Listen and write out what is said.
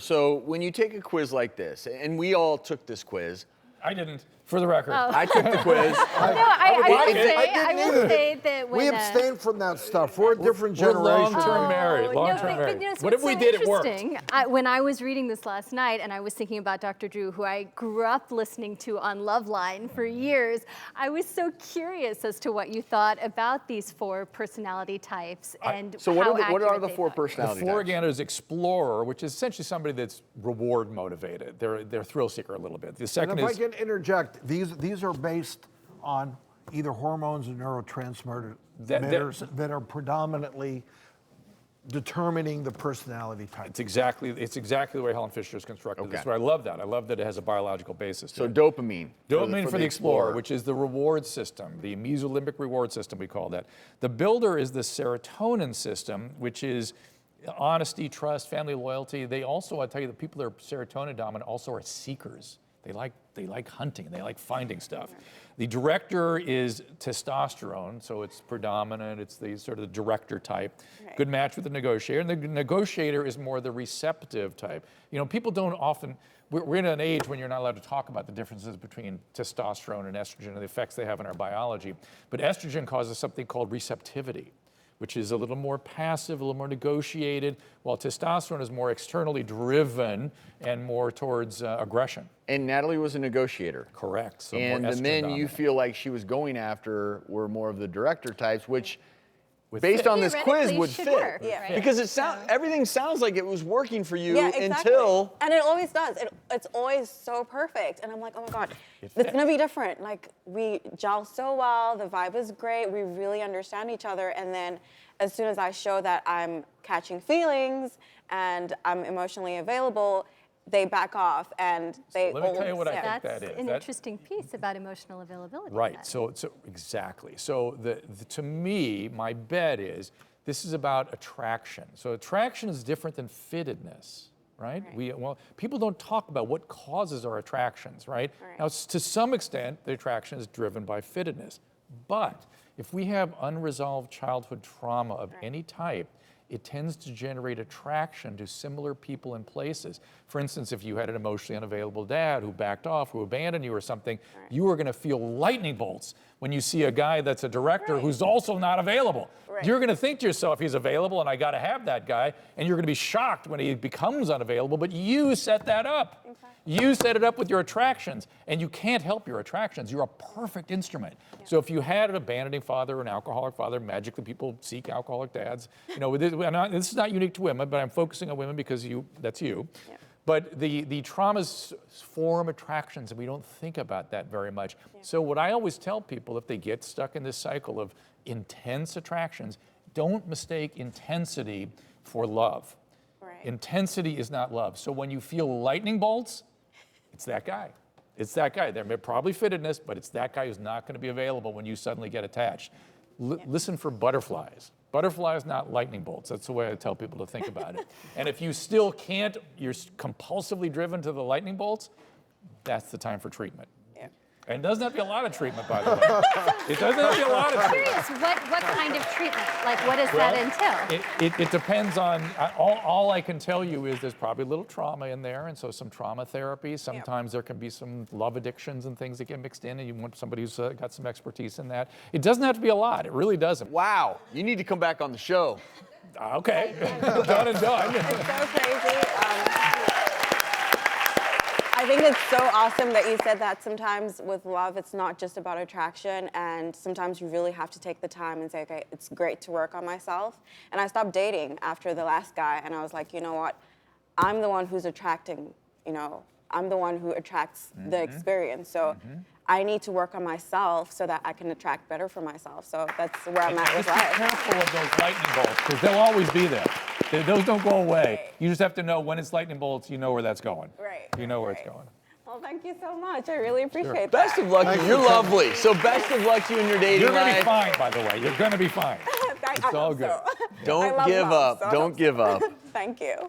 So when you take a quiz like this, and we all took this quiz. I didn't, for the record. Oh. I took the quiz. I will say that when We abstain from that stuff. We're a different generation. Long-term married, long-term but married. you know, so What if it's we so did, it worked? interesting. When I was reading this last night and I was thinking about Dr. Drew, who I grew up listening to on Loveline for years, I was so curious as to what you thought about these 4 personality types and So what are the 4 The personality 4 types? again is explorer, which is essentially somebody that's reward motivated. They're thrill seeker a little bit. The And second if I is can interject, these are based on either hormones or neurotransmitters that are predominantly determining the personality type. it's exactly the way Helen Fisher is constructed. That's why I love that. I love that it has a biological basis. So dopamine. Dopamine for the explorer, which is the reward system, the mesolimbic reward system, we call that. The builder is the serotonin system, which is honesty, trust, family loyalty. They also, I tell you, the people that are serotonin dominant also are seekers. They like hunting, they like finding stuff. The director is testosterone, so it's predominant, it's the sort of the director type. Right. Good match with the negotiator, and the negotiator is more the receptive type. You know, people don't often, we're in an age when you're not allowed to talk about the differences between testosterone and estrogen and the effects they have on our biology, but estrogen causes something called receptivity, which is a little more passive, a little more negotiated, while testosterone is more externally driven and more towards aggression. And Natalie was a negotiator. Correct. So And more the men estrogen you dominant. feel like she was going after were more of the director types, which based on this quiz Theoretically would should fit. work, right? Because everything sounds like it was working for you exactly. until. And it always does. It's always so perfect. And I'm like, oh my God, it's gonna be different. Like, we gel so well, the vibe is great, we really understand each other. And then as soon as I show that I'm catching feelings and I'm emotionally available, they back off and they. Let me tell you what I think That's that is. an interesting piece about emotional availability. Right. then. So exactly. So to me, my bet is this is about attraction. So attraction is different than fittedness, right? People don't talk about what causes our attractions, right? Now, to some extent, the attraction is driven by fittedness, but if we have unresolved childhood trauma of any type, it tends to generate attraction to similar people and places. For instance, if you had an emotionally unavailable dad who backed off, who abandoned you or something, you are gonna feel lightning bolts when you see a guy that's a director who's also not available. You're gonna think to yourself, he's available and I gotta have that guy, and you're gonna be shocked when he becomes unavailable, but you set that up. You set it up with your attractions, and you can't help your attractions. You're a perfect instrument. So if you had an abandoning father or an alcoholic father, magically people seek alcoholic dads. You know, this is not unique to women, but I'm focusing on women because that's you. Yeah. But the traumas form attractions, and we don't think about that very much. Yeah. So what I always tell people, if they get stuck in this cycle of intense attractions, don't mistake intensity for love. Right. Intensity is not love. So when you feel lightning bolts, it's that guy. It's that guy. They're probably fittedness, but it's that guy who's not going to be available when you suddenly get attached. Listen for butterflies. Butterflies, not lightning bolts. That's the way I tell people to think about it. And if you still can't, you're compulsively driven to the lightning bolts, that's the time for treatment. And it doesn't have to be a lot of treatment, by the way. It doesn't have to be a lot of treatment. I'm curious, what kind of treatment? Like, what does that entail? It depends on, all I can tell you is there's probably a little trauma in there, and so some trauma therapy. Sometimes there can be some love addictions and things that get mixed in, and you want somebody who's got some expertise in that. It doesn't have to be a lot. It really doesn't. Wow, you need to come back on the show. Okay, done and done. It's so crazy. I think it's so awesome that you said that sometimes with love, it's not just about attraction, and sometimes you really have to take the time and say, okay, it's great to work on myself. And I stopped dating after the last guy, and I was like, you know what? I'm the one who's attracting, I'm the one who attracts the experience. So I need to work on myself so that I can attract better for myself. So that's where I'm at with life. Just be careful of those lightning bolts, because they'll always be there. Those don't go away. Right. You just have to know when it's lightning bolts, you know where that's going. Right. You know where it's going. Well, thank you so much. I really appreciate that. Best of luck to you. You're lovely. So best of luck to you in your dating life. You're going to be life. fine, by the way. You're going to be fine. It's all good. Don't give up. Don't give up. Thank you.